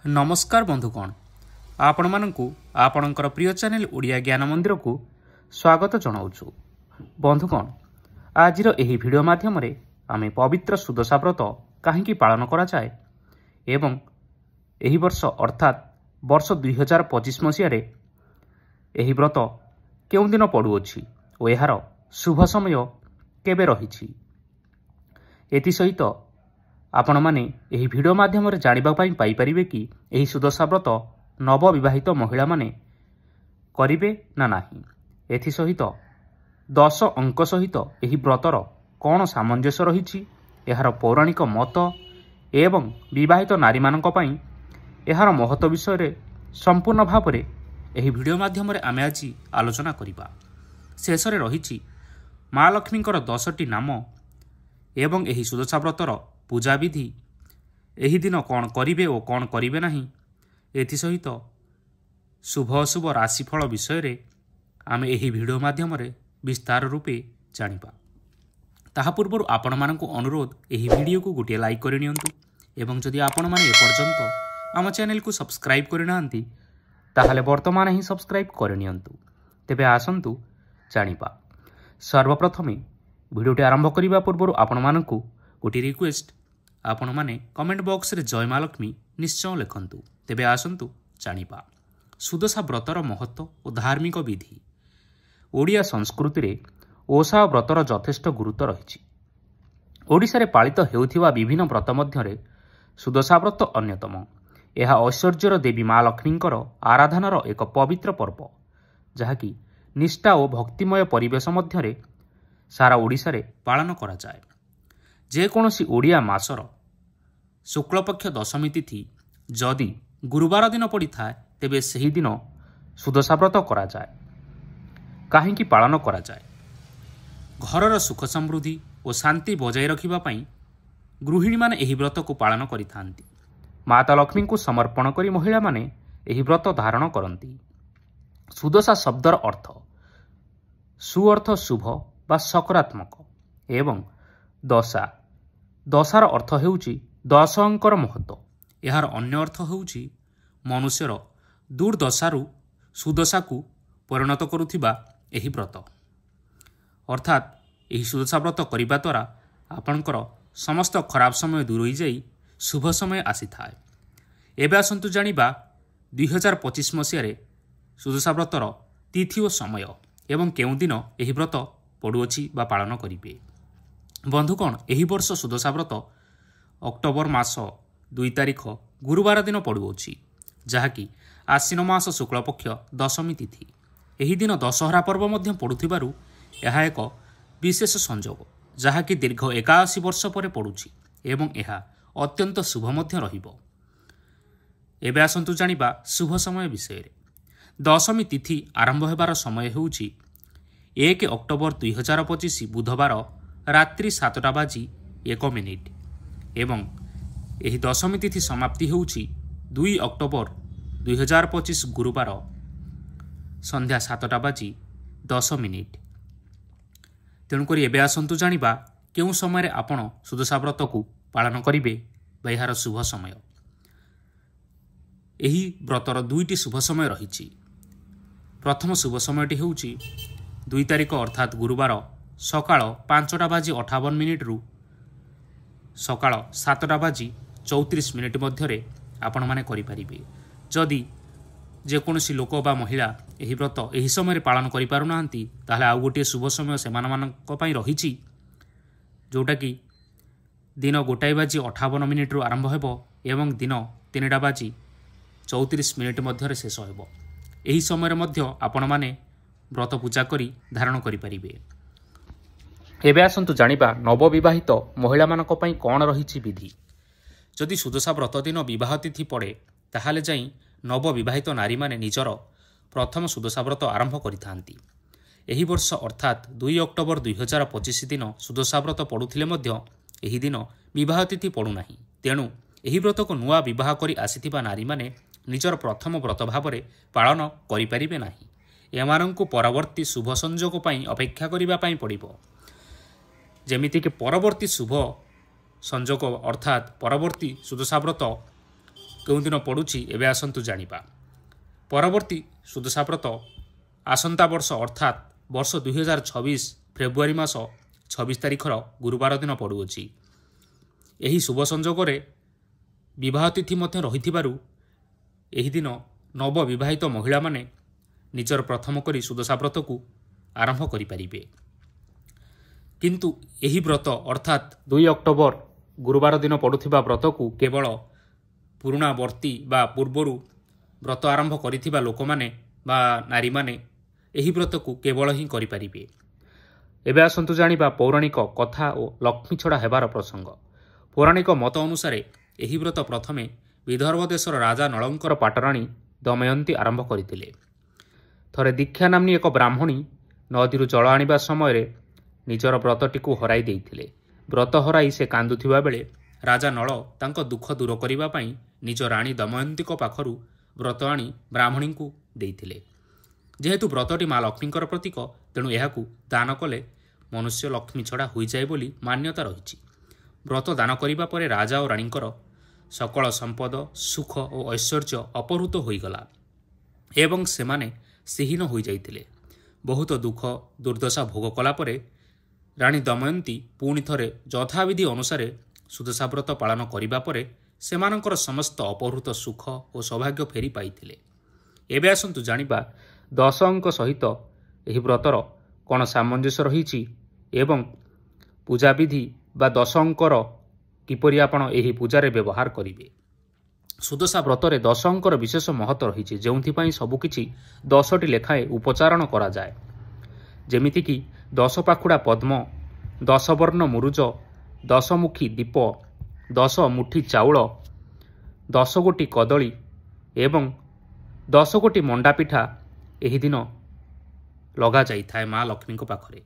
नमस्कार बंधुगण आपण मानकु आपणकर प्रिय चैनल ओडिया ज्ञान मंदिर को स्वागत जनाऊँ। बंधुगण आज वीडियो माध्यम आम पवित्र सुदशा व्रत कहीं पालन करा जाए एवं एही वर्ष अर्थात वर्ष 2025 मसीह एही व्रत केउं दिन पड़ुअछि और यार शुभ समय केबे रहिछि एथि सहित आपण माने एही वीडियो माध्यम जानिबा पाई पाई परिबे कि एही सुदशा व्रत नवविवाहित महिला माने करिवे ना नाही। एथि सहित 10 अंक सहित एही व्रतर कौन सामंजस्य रहिछि एहार पौराणिक मत एवं विवाहित नारी मानक पाई एहार महत्व विषय संपूर्ण भाव में एही वीडियो माध्यम आमे आज आलोचना करिबा। शेष रे रहिछि माँ लक्ष्मींकर 10टी नाम एवं एही सुदशा व्रतर पूजा विधि एही दिन कौन करिवे और कौन करिवे नाही एथि सहित शुभ अशुभ राशिफल विषय रे आमे एही वीडियो माध्यम विस्तार रूपे जानिबा। ताहा पूर्व आपण मानकु अनुरोध एही वीडियो को गोटे लाइक करि नियंतु एवं जदि आपण माने एपर्यंत आम चैनल को सब्सक्राइब करि नांती ताहले वर्तमान ही सब्सक्राइब करि नियंतु। तेबे आसंतु जानिबा। सर्वप्रथमे वीडियोटी आरंभ करिबा पूर्व आपण मानकु गोटे रिक्वेस्ट आपण माने कमेंट बॉक्स रे जय माँ लक्ष्मी निश्चय लिखंतु। तेबे आसंतु जानिबा सुदशा व्रतर महत्व और धार्मिक विधि। ओडिया संस्कृति रे ओषा व्रतर यथेष्ट गुरुत्व रही। ओडिशा रे पालित हेउथिबा विभिन्न व्रत मध्यरे सुदशा व्रत अन्यतम। यह ऐश्वर्यर देवी माँ लक्ष्मींकर आराधनार एक पवित्र पर्व जहाँकि निष्ठा और भक्तिमय परिवेश मध्यरे सारा ओडिशा रे पालन करा जाए। जेकोसी ओडिया मासर शुक्लपक्ष दशमी तिथि जदि गुरुवार दिन पड़ी थाए तेबे सही दिन सुदशा व्रत करा जाए। काहेकि पालन करा जाए घरर सुख समृद्धि और शांति बजाय रखिबा पई गृहिणी माने एही व्रत को पालन करिथांती। माता लक्ष्मी को समर्पण करी महिला माने एही व्रत धारण करती। सुदशा शब्दर अर्थ सुअर्थ शुभ बा सकारात्मक एवं दशा दशार अर्थ हेउची 10 अंकर महत्व। यार अन्य अर्थ हेउची मनुष्यर दुर्दशारु सुदशा को परिणत करुथिबा एही व्रत। अर्थात एही सुदशा व्रत करिबा द्वारा आपणकर समस्त खराब समय दूर हो जाई शुभ समय आसी थाए। एबे आसंतु जानिबा 2025 मसीह सुदशा व्रतर तिथि और समय एवं केउं दिन एही व्रत पड़ुअछि बा पालन करिवे। बंधुगण एही वर्ष सुदशा व्रत अक्टोबर मास 2 तारिख गुरुवार दिन पड़ुअछि जहाँकि आश्विन मास शुक्लपक्ष दशमी तिथि। एही दिन दशहरा पर्व मध्य पड़ुथिबारु यह एक विशेष संजोग जहाँकि दीर्घ 81 वर्ष पर पड़ुछि एवं यह अत्यंत शुभ मध्य रहिबो। एबे आसंतु जानिबा शुभ समय विषय। दशमी तिथि आरंभ हेबार समय हेउछि 1 अक्टोबर 2025 बुधवार रात्रि 7:01 एवं एही दशमी तिथि समाप्ति हेउछि 2 अक्टोबर 2025 गुरुवार संध्या 7:10। तेणुक एबे आसंतु जानिबा केउं समय आपण सुदशा व्रत को पालन करिवे बा यार शुभ समय। एही व्रतर 2टी शुभ समय रहिछि। प्रथम शुभ समयटी हेउछि 2 तारिख अर्थात गुरुवार सकाळ 5:58 रु सकाळ 7:34 मध्य आपण माने करि परिबे। जदि जेकोसी लोक बा महिला एही व्रत एही समय पालन करि पारु नांती ताहले आउ गोटे शुभ समय सेमान मानक पई रहिछि जोटा कि दिन 1:58 रु आरंभ हेबो एवं दिन 3:34 मध्य शेष हेबो। एही समय मध्य आपण माने व्रत पूजा करी धारण करि परिबे। एबे आसंतु जानिबा नवविवाहित महिला मानक पई कौन रहिछि विधि। जदि सुदशा व्रत दिन विवाह तिथि पड़े ताहाले जाई नवविवाहित नारी माने निजर प्रथम सुदशा व्रत आरंभ करिथांती। एही वर्ष अर्थात 2 अक्टोबर 2025 दिन सुदशा व्रत पड़ुथिले मध्य एही दिन विवाह तिथि पड़ु नाही। तेणु एही व्रत को नुआ विवाह करी आसीथिबा नारी माने निजर प्रथम व्रत भाव पालन करि परिबे नाही। एमानंकु परवर्ती शुभ संजोग पई अपेक्षा करिबा पई पड़िबो। जेमिति कि परवर्ती शुभ संजोग अर्थात परवर्ती सुदशा व्रत କେଉଁ ଦିନ ପଡ଼ୁଛି ଏବେ ଆସନ୍ତୁ ଜାଣିବା। ପରବର୍ତ୍ତୀ ସୁଦଶା ବ୍ରତ ଆସନ୍ତା ବର୍ଷ ଅର୍ଥାତ୍ ବର୍ଷ 2026 ଫେବୃଆରୀ ମାସ 26 ତାରିଖର ଗୁରୁବାର ଦିନ ପଡ଼ୁଅଛି। ଏହି ଶୁଭ ସଂଯୋଗରେ ବିବାହ ତିଥି ମଧ୍ୟ ରହିଥିବାରୁ ଏହି ଦିନ ନବବିବାହିତ ମହିଳାମାନେ ନିଜର ପ୍ରଥମ କରି ସୁଦଶା ବ୍ରତକୁ ଆରମ୍ଭ କରିପାରିବେ। କିନ୍ତୁ ଏହି ବ୍ରତ ଅର୍ଥାତ୍ 2 ଅକ୍ଟୋବର ଗୁରୁବାର ଦିନ ପଡ଼ୁଥିବା ବ୍ରତକୁ କେବଳ ପୁରୁଣା ବର୍ତ୍ତୀ ବା ପୂର୍ବରୁ ବ୍ରତ ଆରମ୍ଭ କରିଥିବା ଲୋକମାନେ ବା ନାରୀମାନେ ଏହି ବ୍ରତକୁ କେବଳ ହିଁ କରିପାରିବେ। ଏବେ ଆସନ୍ତୁ ଜାଣିବା ପୌରାଣିକ କଥା ଓ ଲକ୍ଷ୍ମୀ ଛଡ଼ା ହେବାର ପ୍ରସଙ୍ଗ। ପୌରାଣିକ ମତ ଅନୁସାରେ ଏହି ବ୍ରତ ପ୍ରଥମେ ବିଦର୍ଭ ଦେଶର ରାଜା ନଳଙ୍କର ପାଟରାଣୀ ଦମୟନ୍ତୀ ଆରମ୍ଭ କରିଥିଲେ। ଥରେ ଦୀକ୍ଷା ନାମ୍ନୀ ଏକ ବ୍ରାହ୍ମଣୀ ନଦୀରୁ ଜଳ ଆଣିବା ସମୟରେ ନିଜର ବ୍ରତଟିକୁ ହରାଇ ଦେଇଥିଲେ। ବ୍ରତ ହରାଇ ସେ କାନ୍ଦୁଥିବା ବେଳେ ରାଜା ନଳ ତାଙ୍କ ଦୁଃଖ ଦୂର କରିବା ପାଇଁ ନିଜ ରାଣୀ ଦମୟନ୍ତୀଙ୍କ ପାଖରୁ ବ୍ରତ ଆଣି ବ୍ରାହ୍ମଣୀଙ୍କୁ ଦେଇଥିଲେ। ଯେହେତୁ ବ୍ରତଟି ମା ଲକ୍ଷ୍ମୀଙ୍କର ପ୍ରତୀକ, ତେଣୁ ଏହାକୁ ଦାନ କଲେ ମନୁଷ୍ୟ ଲକ୍ଷ୍ମୀ ଛଡ଼ା ହୋଇଯାଏ ବୋଲି ମାନ୍ୟତା ରହିଛି। ବ୍ରତ ଦାନ କରିବା ପରେ ରାଜା ଓ ରାଣୀଙ୍କର ସକଳ ସମ୍ପଦ, ସୁଖ ଓ ଐଶ୍ୱର୍ଯ୍ୟ ଅପହୃତ ହୋଇଗଲା ଏବଂ ସେମାନେ ସିହୀନ ହୋଇଯାଇଥିଲେ। ବହୁତ ଦୁଃଖ ଦୁର୍ଦ୍ଦଶା ଭୋଗ କଲା ପରେ ରାଣୀ ଦମୟନ୍ତୀ ପୁଣି ଥରେ ଯଥାବିଧି ଅନୁସାରେ ସୁଦଶା ବ୍ରତ ପାଳନ କରିବା ପରେ ସେମାନଙ୍କର ସମସ୍ତ ଅପହୃତ ସୁଖ ଓ ସୌଭାଗ୍ୟ ଫେରି ପାଇଥିଲେ। ଏବେ ଆସନ୍ତୁ ଜାଣିବା 10 ଅଙ୍କ ସହିତ ଏହି ବ୍ରତର କ'ଣ ସାମଞ୍ଜସ୍ୟ ରହିଛି ଏବଂ ପୂଜାବିଧି ବା 10 ଅଙ୍କର କିପରି ଆପଣ ଏହି ପୂଜାରେ ବ୍ୟବହାର କରିବେ। ସୁଦଶା ବ୍ରତରେ 10 ଅଙ୍କର ବିଶେଷ ମହତ୍ତ୍ୱ ରହିଛି, ଯେଉଁଥିପାଇଁ ସବୁକିଛି 10ଟି ଲେଖାଏଁ ଉପଚାରଣ କରାଯାଏ। ଯେମିତିକି 10 ପାଖୁଡ଼ା ପଦ୍ମ, 10 ବର୍ଣ୍ଣ ମୁରୁଜ, 10 ମୁଖୀ ଦୀପ, 10 ମୁଠି ଚାଉଳ, 10 ଗୋଟି କଦଳୀ ଏବଂ 10 ଗୋଟି ମଣ୍ଡା ପିଠା ଏହି ଦିନ ଲଗାଯାଇଥାଏ ମା ଲକ୍ଷ୍ମୀଙ୍କ ପାଖରେ।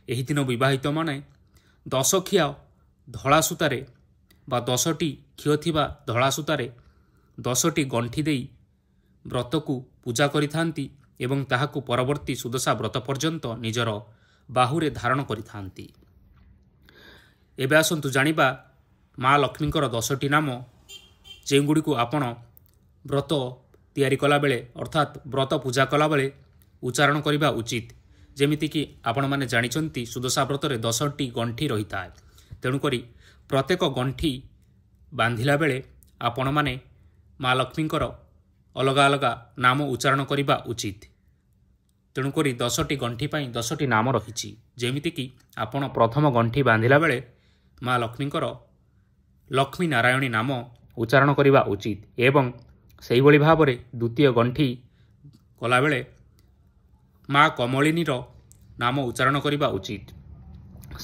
ଏହି ଦିନ ବିବାହିତମାନେ 10 ଖିଆ ଧଳା ସୂତାରେ ବା 10ଟି ଖିଅ ଥିବା ଧଳା ସୂତାରେ 10ଟି ଗଣ୍ଠି ଦେଇ ବ୍ରତକୁ ପୂଜା କରିଥାନ୍ତି ଏବଂ ତାହାକୁ ପରବର୍ତ୍ତୀ ସୁଦଶା ବ୍ରତ ପର୍ଯ୍ୟନ୍ତ ନିଜର ବାହୁରେ ଧାରଣ କରିଥାନ୍ତି। ଏବେ ଆସନ୍ତୁ ଜାଣିବା ମା ଲକ୍ଷ୍ମୀଙ୍କର 10ଟି ନାମ, ଯେଉଁଗୁଡ଼ିକୁ ଆପଣ ବ୍ରତ ତିଆରି କଲାବେଳେ ଅର୍ଥାତ୍ ବ୍ରତ ପୂଜା କଲାବେଳେ ଉଚ୍ଚାରଣ କରିବା ଉଚିତ। ଯେମିତିକି ଆପଣମାନେ ଜାଣିଛନ୍ତି ସୁଦଶା ବ୍ରତରେ 10ଟି ଗଣ୍ଠି ରହିଥାଏ। ତେଣୁକରି ପ୍ରତ୍ୟେକ ଗଣ୍ଠି ବାନ୍ଧିଲା ବେଳେ ଆପଣମାନେ ମା ଲକ୍ଷ୍ମୀଙ୍କର ଅଲଗା ଅଲଗା ନାମ ଉଚ୍ଚାରଣ କରିବା ଉଚିତ। ତେଣୁକରି 10ଟି ଗଣ୍ଠି ପାଇଁ 10ଟି ନାମ ରହିଛି। ଯେମିତିକି ଆପଣ ପ୍ରଥମ ଗଣ୍ଠି ବାନ୍ଧିଲା ବେଳେ ମା ଲକ୍ଷ୍ମୀଙ୍କର ଲକ୍ଷ୍ମୀ ନାରାୟଣୀ ନାମ ଉଚ୍ଚାରଣ କରିବା ଉଚିତ ଏବଂ ସେହିଭଳି ଭାବରେ ଦ୍ୱିତୀୟ ଗଣ୍ଠି କଲାବେଳେ ମା କମଳିନୀର ନାମ ଉଚ୍ଚାରଣ କରିବା ଉଚିତ।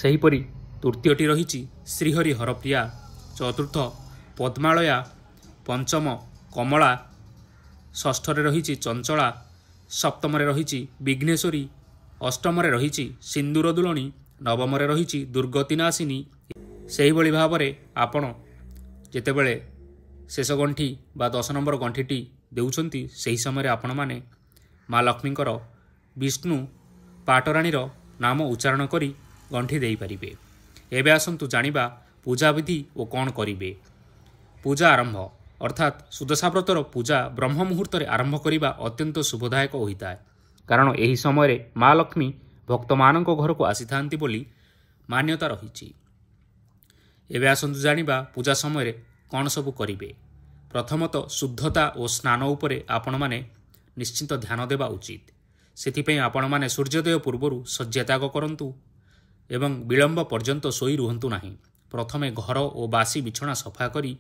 ସେହିପରି ତୃତୀୟଟି ରହିଛି ଶ୍ରୀହରି ହରପ୍ରିୟା, ଚତୁର୍ଥ ପଦ୍ମାଳୟା, ପଞ୍ଚମ କମଳା, ଷଷ୍ଠରେ ରହିଛି ଚଞ୍ଚଳା, ସପ୍ତମରେ ରହିଛି ବିଘ୍ନେଶ୍ୱରୀ, ଅଷ୍ଟମରେ ରହିଛି ସିନ୍ଦୁର ଦୁଲଣୀ, ନବମରେ ରହିଛି ଦୁର୍ଗତିନାଶିନୀ। ସେହିଭଳି ଭାବରେ ଆପଣ ଯେତେବେଳେ ଶେଷ ଗଣ୍ଠି ବା 10 ନମ୍ବର ଗଣ୍ଠିଟି ଦେଉଛନ୍ତି, ସେହି ସମୟରେ ଆପଣମାନେ ମା ଲକ୍ଷ୍ମୀଙ୍କର ବିଷ୍ଣୁ ପାଟରାଣୀର ନାମ ଉଚ୍ଚାରଣ କରି ଗଣ୍ଠି ଦେଇପାରିବେ। ଏବେ ଆସନ୍ତୁ ଜାଣିବା ପୂଜାବିଧି ଓ କ'ଣ କରିବେ। ପୂଜା ଆରମ୍ଭ ଅର୍ଥାତ୍ ସୁଦଶା ବ୍ରତର ପୂଜା ବ୍ରହ୍ମ ମୁହୂର୍ତ୍ତରେ ଆରମ୍ଭ କରିବା ଅତ୍ୟନ୍ତ ଶୁଭଦାୟକ ହୋଇଥାଏ, କାରଣ ଏହି ସମୟରେ ମା ଲକ୍ଷ୍ମୀ ଭକ୍ତମାନଙ୍କ ଘରକୁ ଆସିଥାନ୍ତି ବୋଲି ମାନ୍ୟତା ରହିଛି। ଏବେ ଆସନ୍ତୁ ଜାଣିବା ପୂଜା ସମୟରେ କ'ଣ ସବୁ କରିବେ। ପ୍ରଥମତଃ ଶୁଦ୍ଧତା ଓ ସ୍ନାନ ଉପରେ ଆପଣମାନେ ନିଶ୍ଚିନ୍ତ ଧ୍ୟାନ ଦେବା ଉଚିତ। ସେଥିପାଇଁ ଆପଣମାନେ ସୂର୍ଯ୍ୟୋଦୟ ପୂର୍ବରୁ ଶଯ୍ୟାତ୍ୟାଗ କରନ୍ତୁ ଏବଂ ବିଳମ୍ବ ପର୍ଯ୍ୟନ୍ତ ଶୋଇ ରୁହନ୍ତୁ ନାହିଁ। ପ୍ରଥମେ ଘର ଓ ବାସି ବିଛଣା ସଫା କରି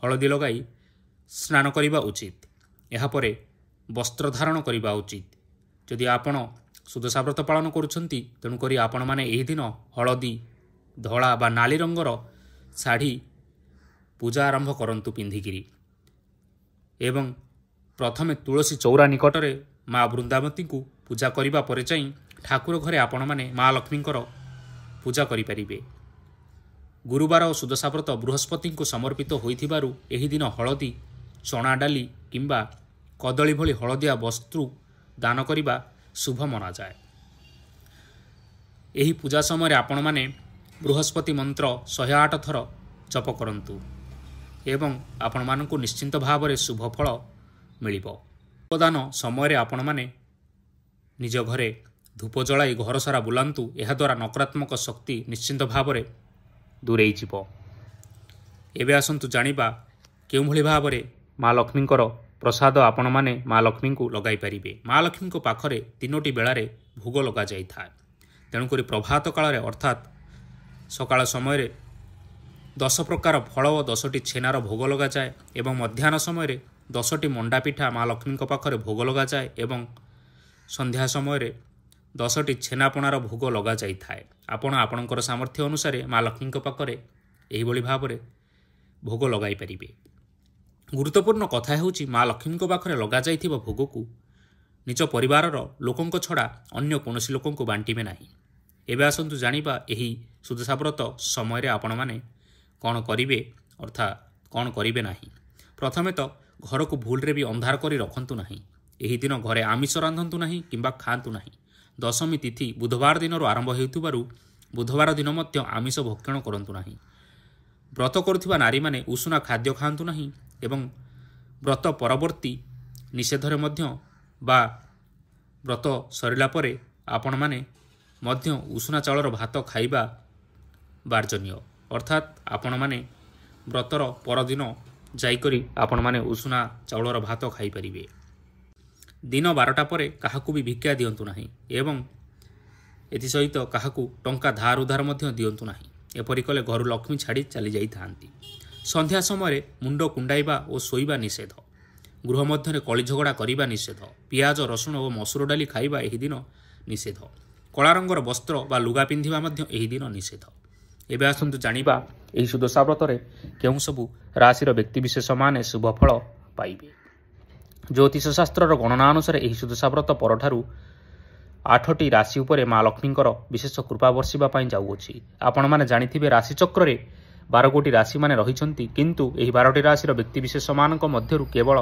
ହଳଦୀ ଲଗାଇ ସ୍ନାନ କରିବା ଉଚିତ। ଏହାପରେ ବସ୍ତ୍ର ଧାରଣ କରିବା ଉଚିତ। ଯଦି ଆପଣ ସୁଦଶା ବ୍ରତ ପାଳନ କରୁଛନ୍ତି, ତେଣୁକରି ଆପଣମାନେ ଏହି ଦିନ ହଳଦୀ, ଧଳା ବା ନାଲି ରଙ୍ଗର ଶାଢ଼ୀ ପୂଜା ଆରମ୍ଭ କରନ୍ତୁ ପିନ୍ଧିକିରି ଏବଂ ପ୍ରଥମେ ତୁଳସୀ ଚଉରା ନିକଟରେ ମା ବୃନ୍ଦାବତୀଙ୍କୁ ପୂଜା କରିବା ପରେ ଯାଇ ଠାକୁର ଘରେ ଆପଣମାନେ ମା ଲକ୍ଷ୍ମୀଙ୍କର ପୂଜା କରିପାରିବେ। ଗୁରୁବାର ଓ ସୁଦଶା ବ୍ରତ ବୃହସ୍ପତିଙ୍କୁ ସମର୍ପିତ ହୋଇଥିବାରୁ ଏହି ଦିନ ହଳଦୀ, ଚଣା ଡାଲି କିମ୍ବା କଦଳୀ ଭଳି ହଳଦିଆ ବସ୍ତୁ ଦାନ କରିବା ଶୁଭ ମନାଯାଏ। ଏହି ପୂଜା ସମୟରେ ଆପଣମାନେ ବୃହସ୍ପତି ମନ୍ତ୍ର 108 ଥର ଜପ କରନ୍ତୁ। ଏବଂ ଆପଣମାନଙ୍କୁ ନିଶ୍ଚିନ୍ତ ଭାବରେ ଶୁଭ ଫଳ ମିଳିବ। ଧୂପଦାନ ସମୟରେ ଆପଣମାନେ ନିଜ ଘରେ ଧୂପ ଜଳାଇ ଘର ସାରା ବୁଲାନ୍ତୁ। ଏହାଦ୍ୱାରା ନକାରାତ୍ମକ ଶକ୍ତି ନିଶ୍ଚିନ୍ତ ଭାବରେ ଦୂରେଇ ଯିବ। ଏବେ ଆସନ୍ତୁ ଜାଣିବା କେଉଁଭଳି ଭାବରେ ମା ଲକ୍ଷ୍ମୀଙ୍କର ପ୍ରସାଦ ଆପଣମାନେ ମା ଲକ୍ଷ୍ମୀଙ୍କୁ ଲଗାଇ ପାରିବେ। ମା ଲକ୍ଷ୍ମୀଙ୍କ ପାଖରେ 3ଟି ବେଳାରେ ଭୋଗ ଲଗାଯାଇଥାଏ। ତେଣୁକରି ପ୍ରଭାତ କାଳରେ ଅର୍ଥାତ୍ ସକାଳ ସମୟରେ 10 ପ୍ରକାର ଫଳ ଓ 10ଟି ଛେନାର ଭୋଗ ଲଗାଯାଏ ଏବଂ ମଧ୍ୟାହ୍ନ ସମୟରେ 10ଟି ମଣ୍ଡା ପିଠା ମା ଲକ୍ଷ୍ମୀଙ୍କ ପାଖରେ ଭୋଗ ଲଗାଯାଏ ଏବଂ ସନ୍ଧ୍ୟା ସମୟରେ 10ଟି ଛେନାପଣାର ଭୋଗ ଲଗାଯାଇଥାଏ। ଆପଣ ଆପଣଙ୍କର ସାମର୍ଥ୍ୟ ଅନୁସାରେ ମା ଲକ୍ଷ୍ମୀଙ୍କ ପାଖରେ ଏହିଭଳି ଭାବରେ ଭୋଗ ଲଗାଇ ପାରିବେ। ଗୁରୁତ୍ୱପୂର୍ଣ୍ଣ କଥା ହେଉଛି ମା ଲକ୍ଷ୍ମୀଙ୍କ ପାଖରେ ଲଗାଯାଇଥିବା ଭୋଗକୁ ନିଜ ପରିବାରର ଲୋକଙ୍କ ଛଡ଼ା ଅନ୍ୟ କୌଣସି ଲୋକଙ୍କୁ ବାଣ୍ଟିବେ ନାହିଁ। ଏବେ ଆସନ୍ତୁ ଜାଣିବା ଏହି ସୁଦଶା ବ୍ରତ ସମୟରେ ଆପଣମାନେ କ'ଣ କରିବେ ଅର୍ଥାତ୍ କ'ଣ କରିବେ ନାହିଁ। ପ୍ରଥମେ ତ ଘରକୁ ଭୁଲରେ ବି ଅନ୍ଧାର କରି ରଖନ୍ତୁ ନାହିଁ। ଏହି ଦିନ ଘରେ ଆମିଷ ରାନ୍ଧନ୍ତୁ ନାହିଁ କିମ୍ବା ଖାଆନ୍ତୁ ନାହିଁ। ଦଶମୀ ତିଥି ବୁଧବାର ଦିନରୁ ଆରମ୍ଭ ହେଉଥିବାରୁ ବୁଧବାର ଦିନ ମଧ୍ୟ ଆମିଷ ଭକ୍ଷଣ କରନ୍ତୁ ନାହିଁ। ବ୍ରତ କରୁଥିବା ନାରୀମାନେ ଉଷୁନା ଖାଦ୍ୟ ଖାଆନ୍ତୁ ନାହିଁ ଏବଂ ବ୍ରତ ପରବର୍ତ୍ତୀ ନିଷେଧରେ ମଧ୍ୟ ବା ବ୍ରତ ସରିଲା ପରେ ଆପଣମାନେ ମଧ୍ୟ ଉଷୁନା ଚାଉଳର ଭାତ ଖାଇବା ବାର୍ଜନୀୟ। ଅର୍ଥାତ୍ ଆପଣମାନେ ବ୍ରତର ପରଦିନ ଯାଇକରି ଆପଣମାନେ ଉଷୁନା ଚାଉଳର ଭାତ ଖାଇପାରିବେ। ଦିନ 12ଟା ପରେ କାହାକୁ ବି ଭିକ୍ଷା ଦିଅନ୍ତୁ ନାହିଁ ଏବଂ ଏଥିସହିତ କାହାକୁ ଟଙ୍କା ଧାର ଉଧାର ମଧ୍ୟ ଦିଅନ୍ତୁ ନାହିଁ। ଏପରି କଲେ ଘରୁ ଲକ୍ଷ୍ମୀ ଛାଡ଼ି ଚାଲିଯାଇଥାନ୍ତି। ସନ୍ଧ୍ୟା ସମୟରେ ମୁଣ୍ଡ କୁଣ୍ଡାଇବା ଓ ଶୋଇବା ନିଷେଧ। ଗୃହ ମଧ୍ୟରେ କଳିଝଗଡ଼ା କରିବା ନିଷେଧ। ପିଆଜ ରସୁଣ ଓ ମସୁର ଡାଲି ଖାଇବା ଏହି ଦିନ ନିଷେଧ। କଳା ରଙ୍ଗର ବସ୍ତ୍ର ବା ଲୁଗା ପିନ୍ଧିବା ମଧ୍ୟ ଏହି ଦିନ ନିଷେଧ। ଏବେ ଆସନ୍ତୁ ଜାଣିବା ଏହି ସୁଦଶା ବ୍ରତରେ କେଉଁ ସବୁ ରାଶିର ବ୍ୟକ୍ତିବିଶେଷମାନେ ଶୁଭ ଫଳ ପାଇବେ। ଜ୍ୟୋତିଷ ଶାସ୍ତ୍ରର ଗଣନା ଅନୁସାରେ ଏହି ସୁଦଶା ବ୍ରତ ପରଠାରୁ 8ଟି ରାଶି ଉପରେ ମା ଲକ୍ଷ୍ମୀଙ୍କର ବିଶେଷ କୃପା ବର୍ଷିବା ପାଇଁ ଯାଉଅଛି। ଆପଣମାନେ ଜାଣିଥିବେ ରାଶିଚକ୍ରରେ 12 ଗୋଟି ରାଶିମାନେ ରହିଛନ୍ତି, କିନ୍ତୁ ଏହି 12ଟି ରାଶିର ବ୍ୟକ୍ତିବିଶେଷମାନଙ୍କ ମଧ୍ୟରୁ କେବଳ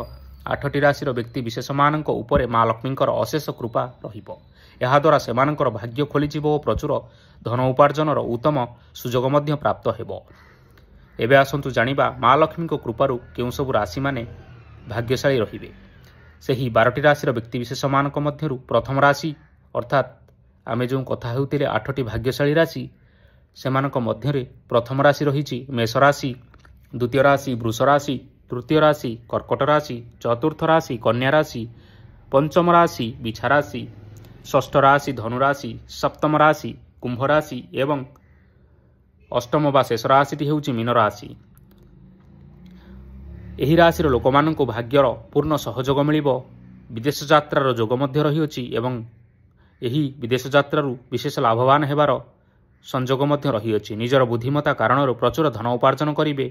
8ଟି ରାଶିର ବ୍ୟକ୍ତିବିଶେଷମାନଙ୍କ ଉପରେ ମା ଲକ୍ଷ୍ମୀଙ୍କର ଅଶେଷ କୃପା ରହିବ। ଏହାଦ୍ୱାରା ସେମାନଙ୍କର ଭାଗ୍ୟ ଖୋଲିଯିବ ଓ ପ୍ରଚୁର ଧନ ଉପାର୍ଜନର ଉତ୍ତମ ସୁଯୋଗ ମଧ୍ୟ ପ୍ରାପ୍ତ ହେବ। ଏବେ ଆସନ୍ତୁ ଜାଣିବା ମା ଲକ୍ଷ୍ମୀଙ୍କ କୃପାରୁ କେଉଁ ସବୁ ରାଶିମାନେ ଭାଗ୍ୟଶାଳୀ ରହିବେ। ସେହି 12ଟି ରାଶିର ବ୍ୟକ୍ତିବିଶେଷମାନଙ୍କ ମଧ୍ୟରୁ ପ୍ରଥମ ରାଶି ଅର୍ଥାତ୍ ଆମେ ଯେଉଁ କଥା ହେଉଥିଲେ 8ଟି ଭାଗ୍ୟଶାଳୀ ରାଶି, ସେମାନଙ୍କ ମଧ୍ୟରେ ପ୍ରଥମ ରାଶି ରହିଛି ମେଷ ରାଶି, ଦ୍ୱିତୀୟ ରାଶି ବୃଷ ରାଶି, ତୃତୀୟ ରାଶି କର୍କଟ ରାଶି, ଚତୁର୍ଥ ରାଶି କନ୍ୟା ରାଶି, ପଞ୍ଚମ ରାଶି ବିଛା ରାଶି, ଷଷ୍ଠ ରାଶି ଧନୁ ରାଶି, ସପ୍ତମ ରାଶି କୁମ୍ଭ ରାଶି ଏବଂ ଅଷ୍ଟମ ବା ଶେଷ ରାଶିଟି ହେଉଛି ମୀନ ରାଶି। ଏହି ରାଶିର ଲୋକମାନଙ୍କୁ ଭାଗ୍ୟର ପୂର୍ଣ୍ଣ ସହଯୋଗ ମିଳିବ। ବିଦେଶ ଯାତ୍ରାର ଯୋଗ ମଧ୍ୟ ରହିଅଛି ଏବଂ ଏହି ବିଦେଶ ଯାତ୍ରାରୁ ବିଶେଷ ଲାଭବାନ ହେବାର ସଂଯୋଗ ମଧ୍ୟ ରହିଅଛି। ନିଜର ବୁଦ୍ଧିମତା କାରଣରୁ ପ୍ରଚୁର ଧନ ଉପାର୍ଜନ କରିବେ।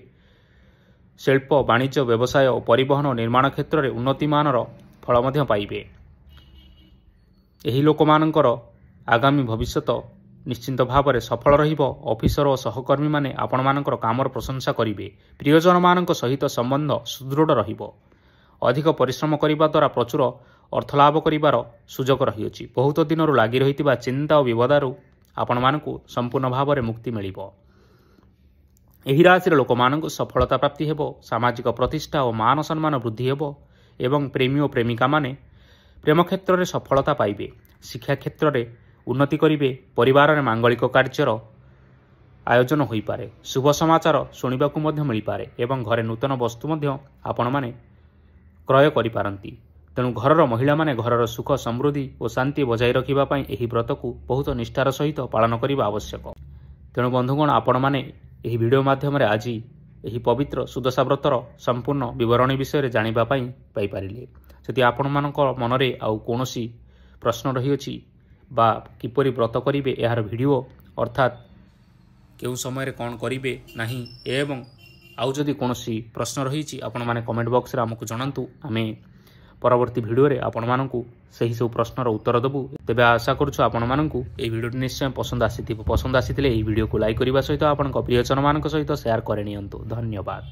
ଶିଳ୍ପ ବାଣିଜ୍ୟ ବ୍ୟବସାୟ ଓ ପରିବହନ ନିର୍ମାଣ କ୍ଷେତ୍ରରେ ଉନ୍ନତିମାନର ଫଳ ମଧ୍ୟ ପାଇବେ। ଏହି ଲୋକମାନଙ୍କର ଆଗାମୀ ଭବିଷ୍ୟତ ନିଶ୍ଚିନ୍ତ ଭାବରେ ସଫଳ ରହିବ। ଅଫିସର ଓ ସହକର୍ମୀମାନେ ଆପଣମାନଙ୍କର କାମର ପ୍ରଶଂସା କରିବେ। ପ୍ରିୟଜନମାନଙ୍କ ସହିତ ସମ୍ବନ୍ଧ ସୁଦୃଢ଼ ରହିବ। ଅଧିକ ପରିଶ୍ରମ କରିବା ଦ୍ୱାରା ପ୍ରଚୁର ଅର୍ଥ ଲାଭ କରିବାର ସୁଯୋଗ ରହିଅଛି। ବହୁତ ଦିନରୁ ଲାଗି ରହିଥିବା ଚିନ୍ତା ଓ ବିପଦରୁ ଆପଣମାନଙ୍କୁ ସମ୍ପୂର୍ଣ୍ଣ ଭାବରେ ମୁକ୍ତି ମିଳିବ। ଏହି ରାଶିର ଲୋକମାନଙ୍କୁ ସଫଳତା ପ୍ରାପ୍ତି ହେବ। ସାମାଜିକ ପ୍ରତିଷ୍ଠା ଓ ମାନ ସମ୍ମାନ ବୃଦ୍ଧି ହେବ ଏବଂ ପ୍ରେମୀ ଓ ପ୍ରେମିକାମାନେ ପ୍ରେମ କ୍ଷେତ୍ରରେ ସଫଳତା ପାଇବେ। ଶିକ୍ଷା କ୍ଷେତ୍ରରେ ଉନ୍ନତି କରିବେ। ପରିବାରରେ ମାଙ୍ଗଳିକ କାର୍ଯ୍ୟର ଆୟୋଜନ ହୋଇପାରେ। ଶୁଭ ସମାଚାର ଶୁଣିବାକୁ ମଧ୍ୟ ମିଳିପାରେ ଏବଂ ଘରେ ନୂତନ ବସ୍ତୁ ମଧ୍ୟ ଆପଣମାନେ କ୍ରୟ କରିପାରନ୍ତି। ତେଣୁ ଘରର ମହିଳାମାନେ ଘରର ସୁଖ ସମୃଦ୍ଧି ଓ ଶାନ୍ତି ବଜାୟ ରଖିବା ପାଇଁ ଏହି ବ୍ରତକୁ ବହୁତ ନିଷ୍ଠାର ସହିତ ପାଳନ କରିବା ଆବଶ୍ୟକ। ତେଣୁ ବନ୍ଧୁଗଣ, ଆପଣମାନେ ଏହି ଭିଡ଼ିଓ ମାଧ୍ୟମରେ ଆଜି ଏହି ପବିତ୍ର ସୁଦଶା ବ୍ରତର ସମ୍ପୂର୍ଣ୍ଣ ବିବରଣୀ ବିଷୟରେ ଜାଣିବା ପାଇଁ ପାଇପାରିଲେ। ଯଦି ଆପଣମାନଙ୍କ ମନରେ ଆଉ କୌଣସି ପ୍ରଶ୍ନ ରହିଅଛି ବା କିପରି ବ୍ରତ କରିବେ ଏହାର ଭିଡ଼ିଓ ଅର୍ଥାତ୍ କେଉଁ ସମୟରେ କ'ଣ କରିବେ ନାହିଁ ଏବଂ ଆଉ ଯଦି କୌଣସି ପ୍ରଶ୍ନ ରହିଛି ଆପଣମାନେ କମେଣ୍ଟ ବକ୍ସରେ ଆମକୁ ଜଣାନ୍ତୁ। ଆମେ ପରବର୍ତ୍ତୀ ଭିଡ଼ିଓରେ ଆପଣମାନଙ୍କୁ ସେହି ସବୁ ପ୍ରଶ୍ନର ଉତ୍ତର ଦେବୁ। ତେବେ ଆଶା କରୁଛୁ ଆପଣମାନଙ୍କୁ ଏହି ଭିଡ଼ିଓଟି ନିଶ୍ଚୟ ପସନ୍ଦ ଆସିଥିବ। ପସନ୍ଦ ଆସିଥିଲେ ଏହି ଭିଡ଼ିଓକୁ ଲାଇକ୍ କରିବା ସହିତ ଆପଣଙ୍କ ପ୍ରିୟଜନମାନଙ୍କ ସହିତ ସେୟାର କରିନିଅନ୍ତୁ। ଧନ୍ୟବାଦ।